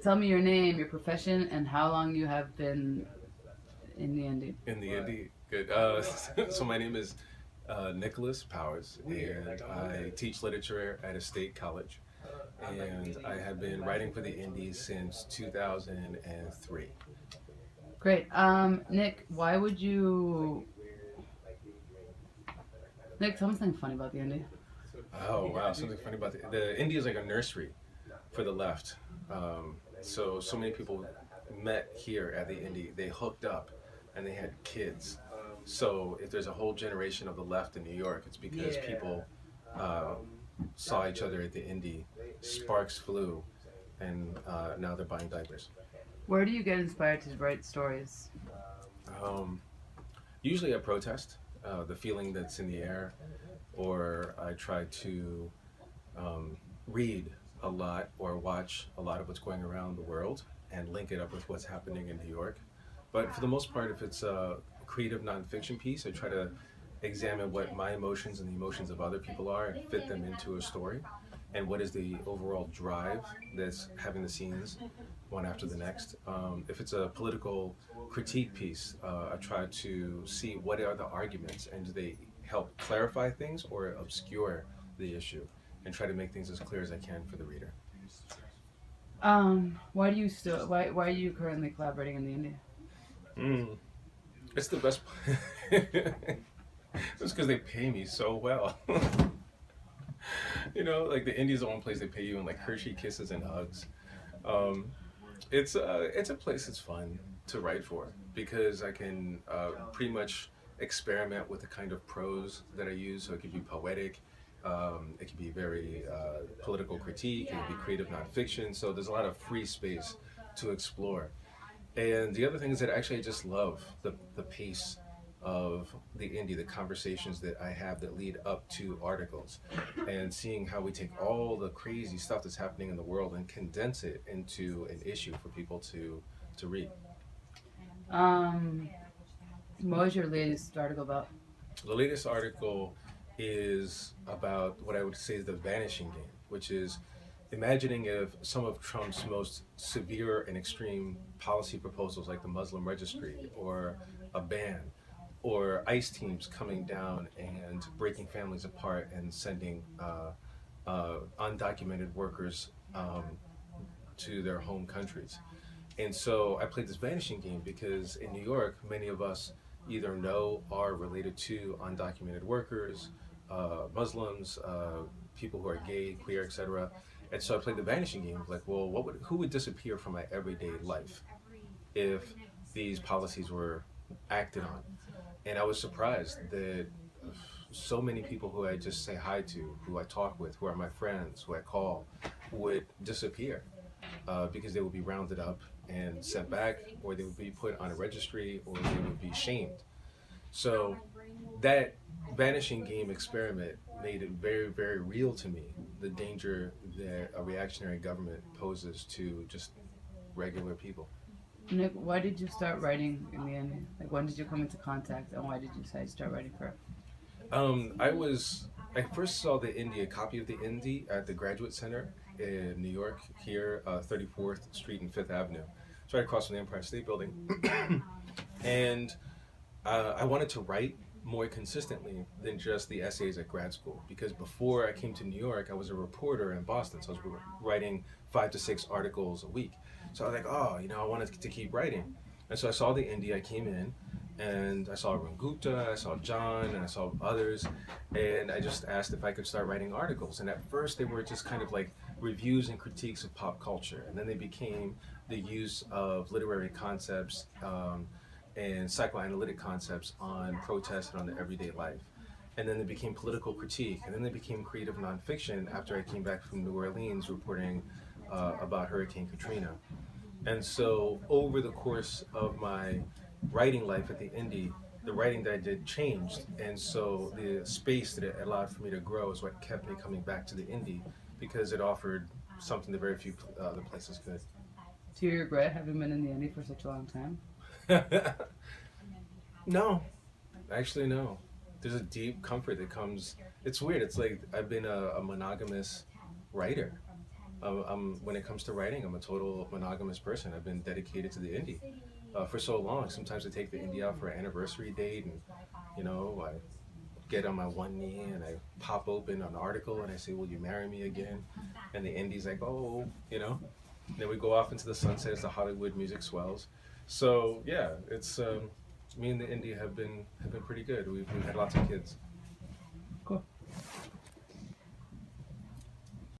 Tell me your name, your profession, and how long you have been in the indie. In the indie, good. So my name is Nicholas Powers, and I teach literature at a state college. And I have been writing for the indies since 2003. Great. Nick, why would you? Nick, tell me something funny about the indie. Oh wow, something funny about the indie is like a nursery for the left. So many people met here at the indie. They hooked up, and they had kids. So if there's a whole generation of the left in New York, it's because people uh, saw each other at the indie. Sparks flew, and now they're buying diapers. Where do you get inspired to write stories? Um, Usually a protest, the feeling that's in the air, or I try to um, read a lot or watch a lot of what's going around the world and link it up with what's happening in New York. But for the most part, if it's a creative nonfiction piece, I try to examine what my emotions and the emotions of other people are and fit them into a story. And what is the overall drive that's having the scenes one after the next. If it's a political critique piece, I try to see what are the arguments and do they help clarify things or obscure the issue and try to make things as clear as I can for the reader. Why do you still? Why are you currently collaborating in the indie? Mm, it's the best. It's because they pay me so well. Like the Indies, the one place they pay you in like Hershey kisses and hugs. Um, it's a place that's fun to write for because I can pretty much experiment with the kind of prose that I use. So it could be poetic, it could be very political critique, it could be creative nonfiction. So there's a lot of free space to explore. And the other thing is that actually I just love the pace of the indie, the conversations that I have that lead up to articles, and seeing how we take all the crazy stuff that's happening in the world and condense it into an issue for people to read. Um, what was your latest article about? The latest article is about what I would say is the vanishing game, which is imagining if some of Trump's most severe and extreme policy proposals, like the Muslim registry or a ban, or ICE teams coming down and breaking families apart and sending undocumented workers to their home countries. And so I played this vanishing game because in New York, many of us either know are related to undocumented workers, Muslims, people who are gay, queer, etc. And so I played the vanishing game, like, well, who would disappear from my everyday life if these policies were acted on? And I was surprised that so many people who I just say hi to, who I talk with, who are my friends, who I call, would disappear because they would be rounded up and sent back, or they would be put on a registry, or they would be shamed. So that vanishing game experiment made it very, very real to me, the danger that a reactionary government poses to just regular people. Nick, why did you start writing in the indie? Like, when did you come into contact, and why did you decide to start writing for it? I first saw the indie, a copy of the indie at the Graduate Center in New York, here, 34th Street and Fifth Avenue. It's right across from the Empire State Building. And I wanted to write more consistently than just the essays at grad school because before I came to New York, I was a reporter in Boston. So I was writing 5 to 6 articles a week. So I was like, oh, I wanted to keep writing. And so I saw the indie, I came in, and I saw Arun Gupta, I saw John, and I saw others, and I just asked if I could start writing articles. And at first, they were just kind of like reviews and critiques of pop culture, and then they became the use of literary concepts and psychoanalytic concepts on protest and on the everyday life. And then they became political critique, and then they became creative nonfiction after I came back from New Orleans reporting about Hurricane Katrina. And so, over the course of my writing life at the Indie, the writing that I did changed. And so, the space that it allowed for me to grow is what kept me coming back to the Indie because it offered something that very few other places could. Do you regret having been in the indie for such a long time? No, actually, no. There's a deep comfort that comes. It's weird. It's like I've been a monogamous writer When it comes to writing, I'm a total monogamous person. I've been dedicated to the indie for so long. Sometimes I take the indie out for an anniversary date, and I get on my one knee and I pop open an article and I say, "Will you marry me again?" And the indie's like, "Oh," Then we go off into the sunset as the Hollywood music swells. So yeah, it's me and the indie have been pretty good. We've had lots of kids.